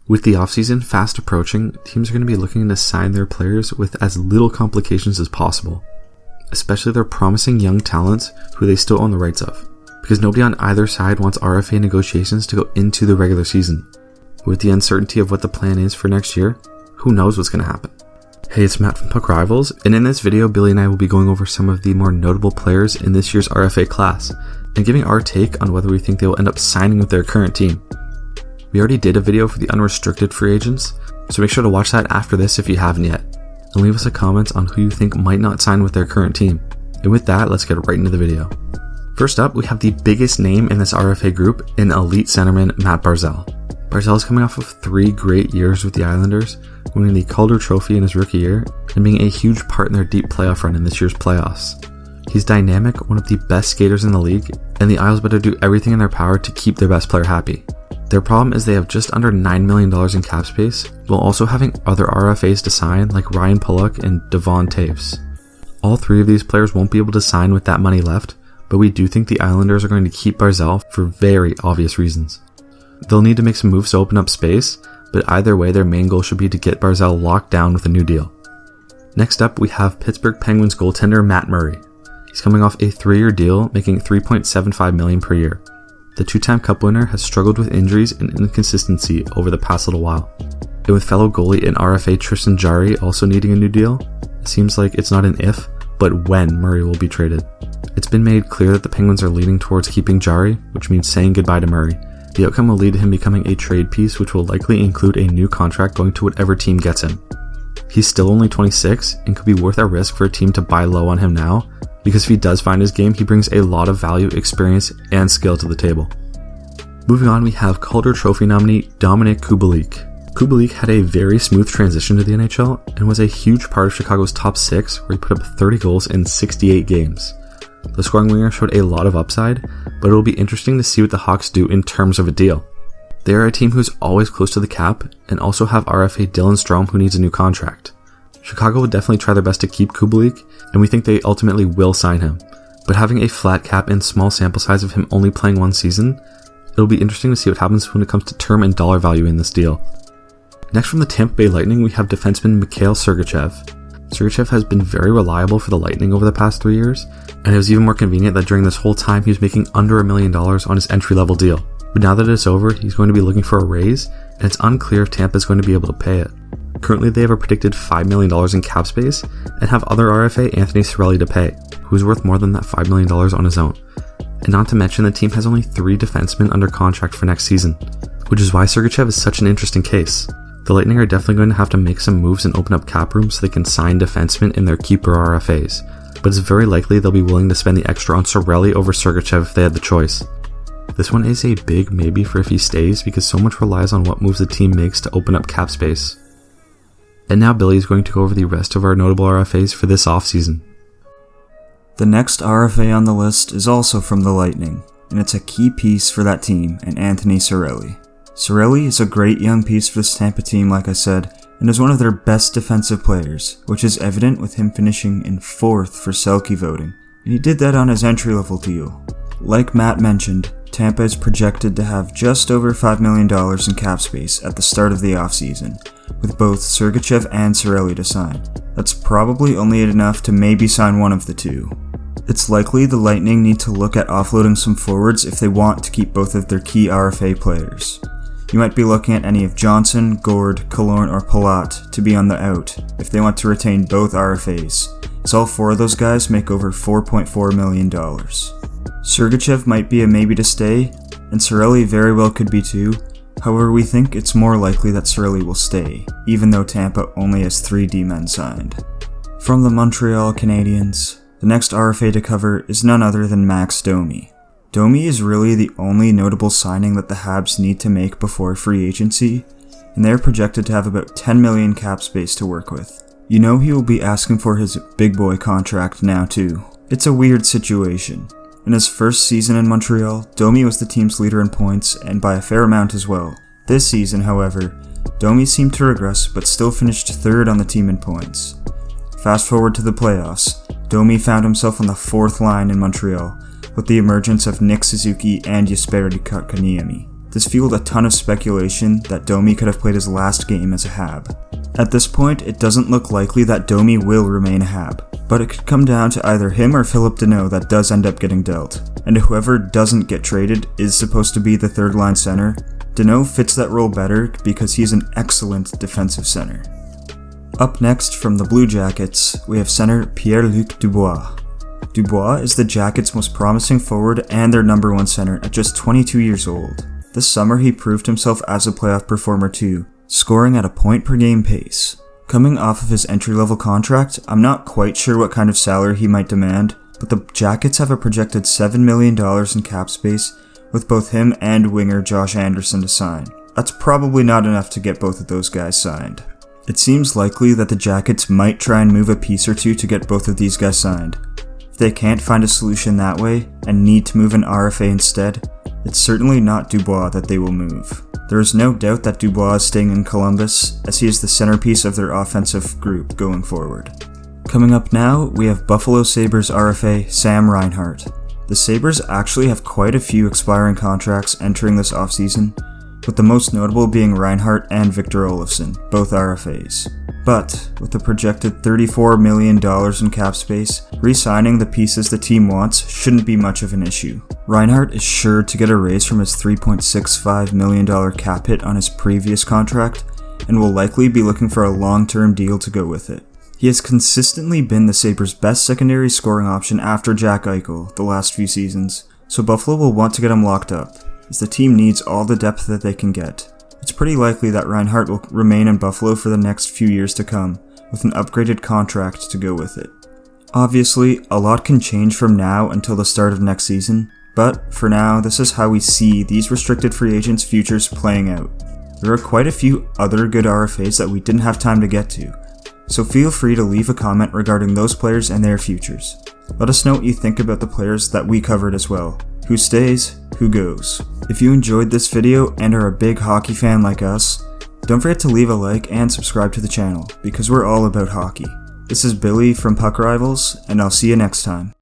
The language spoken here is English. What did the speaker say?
With the offseason fast approaching, teams are going to be looking to sign their players with as little complications as possible, especially their promising young talents who they still own the rights of, because nobody on either side wants RFA negotiations to go into the regular season. With the uncertainty of what the plan is for next year, who knows what's going to happen. Hey, it's Matt from Puck Rivals, and in this video, Billy and I will be going over some of the more notable players in this year's RFA class, and giving our take on whether we think they will end up signing with their current team. We already did a video for the unrestricted free agents, so make sure to watch that after this if you haven't yet, and leave us a comment on who you think might not sign with their current team. And with that, let's get right into the video. First up, we have the biggest name in this RFA group in elite centerman Mat Barzal. Barzal is coming off of 3 great years with the Islanders, winning the Calder Trophy in his rookie year, and being a huge part in their deep playoff run in this year's playoffs. He's dynamic, one of the best skaters in the league, and the Isles better do everything in their power to keep their best player happy. Their problem is they have just under $9 million in cap space, while also having other RFAs to sign like Ryan Pulock and Devon Toews. All 3 of these players won't be able to sign with that money left, but we do think the Islanders are going to keep Barzal for very obvious reasons. They'll need to make some moves to open up space, but either way their main goal should be to get Barzal locked down with a new deal. Next up, we have Pittsburgh Penguins goaltender Matt Murray. He's coming off a 3-year deal, making $3.75 million per year. The 2-time Cup winner has struggled with injuries and inconsistency over the past little while. And with fellow goalie and RFA Tristan Jarry also needing a new deal, it seems like it's not an if, but when Murray will be traded. It's been made clear that the Penguins are leaning towards keeping Jarry, which means saying goodbye to Murray. The outcome will lead to him becoming a trade piece, which will likely include a new contract going to whatever team gets him. He's still only 26 and could be worth a risk for a team to buy low on him now, because if he does find his game, he brings a lot of value, experience, and skill to the table. Moving on, we have Calder Trophy nominee Dominik Kubalk. Kubalk had a very smooth transition to the NHL and was a huge part of Chicago's top 6, where he put up 30 goals in 68 games. The scoring winger showed a lot of upside, but it will be interesting to see what the Hawks do in terms of a deal. They are a team who's always close to the cap, and also have RFA Dylan Strome, who needs a new contract. Chicago would definitely try their best to keep Kubalk, and we think they ultimately will sign him. But having a flat cap and small sample size of him only playing 1 season, it'll be interesting to see what happens when it comes to term and dollar value in this deal. Next, from the Tampa Bay Lightning, we have defenseman Mikhail Sergachev. Sergachev has been very reliable for the Lightning over the past 3 years, and it was even more convenient that during this whole time he was making under $1 million on his entry-level deal. But now that it's over, he's going to be looking for a raise, and it's unclear if Tampa is going to be able to pay it. Currently, they have a predicted $5 million in cap space, and have other RFA Anthony Cirelli to pay, who's worth more than that $5 million on his own. And not to mention, the team has only 3 defensemen under contract for next season, which is why Sergachev is such an interesting case. The Lightning are definitely going to have to make some moves and open up cap room so they can sign defensemen in their keeper RFAs, but it's very likely they'll be willing to spend the extra on Cirelli over Sergachev if they had the choice. This one is a big maybe for if he stays, because so much relies on what moves the team makes to open up cap space. And now Billy is going to go over the rest of our notable RFAs for this offseason. The next RFA on the list is also from the Lightning, and it's a key piece for that team in Anthony Cirelli. Cirelli is a great young piece for this Tampa team, like I said, and is one of their best defensive players, which is evident with him finishing in 4th for Selke voting, and he did that on his entry-level deal. Like Matt mentioned, Tampa is projected to have just over $5 million in cap space at the start of the offseason, with both Sergachev and Cirelli to sign. That's probably only enough to maybe sign one of the 2. It's likely the Lightning need to look at offloading some forwards if they want to keep both of their key RFA players. You might be looking at any of Johnson, Gord, Killorn, or Palat to be on the out if they want to retain both RFAs, as all 4 of those guys make over $4.4 million. Sergachev might be a maybe to stay, and Cirelli very well could be too. However, we think it's more likely that Cirelli will stay, even though Tampa only has 3 D-men signed. From the Montreal Canadiens, the next RFA to cover is none other than Max Domi. Domi is really the only notable signing that the Habs need to make before free agency, and they're projected to have about $10 million cap space to work with. You know he will be asking for his big boy contract now too. It's a weird situation. In his first season in Montreal, Domi was the team's leader in points, and by a fair amount as well. This season, however, Domi seemed to regress but still finished 3rd on the team in points. Fast forward to the playoffs, Domi found himself on the 4th line in Montreal, with the emergence of Nick Suzuki and Jesperi Kotkaniemi. This fueled a ton of speculation that Domi could have played his last game as a Hab. At this point, it doesn't look likely that Domi will remain a Hab, but it could come down to either him or Phillip Danault that does end up getting dealt. And whoever doesn't get traded is supposed to be the third line center. Danault fits that role better because he's an excellent defensive center. Up next from the Blue Jackets, we have center PierreLuc Dubois. Dubois is the Jackets' most promising forward and their number one center at just 22 years old. This summer he proved himself as a playoff performer too, scoring at a point per game pace. Coming off of his entry-level contract, I'm not quite sure what kind of salary he might demand, but the Jackets have a projected $7 million in cap space with both him and winger Josh Anderson to sign. That's probably not enough to get both of those guys signed. It seems likely that the Jackets might try and move a piece or two to get both of these guys signed. If they can't find a solution that way and need to move an RFA instead, it's certainly not Dubois that they will move. There is no doubt that Dubois is staying in Columbus, as he is the centerpiece of their offensive group going forward. Coming up now, we have Buffalo Sabres RFA Sam Reinhart. The Sabres actually have quite a few expiring contracts entering this offseason, with the most notable being Reinhart and Victor Olofsson, both RFAs. But, with the projected $34 million in cap space, re-signing the pieces the team wants shouldn't be much of an issue. Reinhart is sure to get a raise from his $3.65 million cap hit on his previous contract, and will likely be looking for a long-term deal to go with it. He has consistently been the Sabres' best secondary scoring option after Jack Eichel the last few seasons, so Buffalo will want to get him locked up, as the team needs all the depth that they can get. It's pretty likely that Reinhart will remain in Buffalo for the next few years to come, with an upgraded contract to go with it. Obviously, a lot can change from now until the start of next season, but for now, this is how we see these restricted free agents' futures playing out. There are quite a few other good RFAs that we didn't have time to get to, so feel free to leave a comment regarding those players and their futures. Let us know what you think about the players that we covered as well. Who stays, who goes. If you enjoyed this video and are a big hockey fan like us, don't forget to leave a like and subscribe to the channel, because we're all about hockey. This is Billy from Puck Rivals, and I'll see you next time.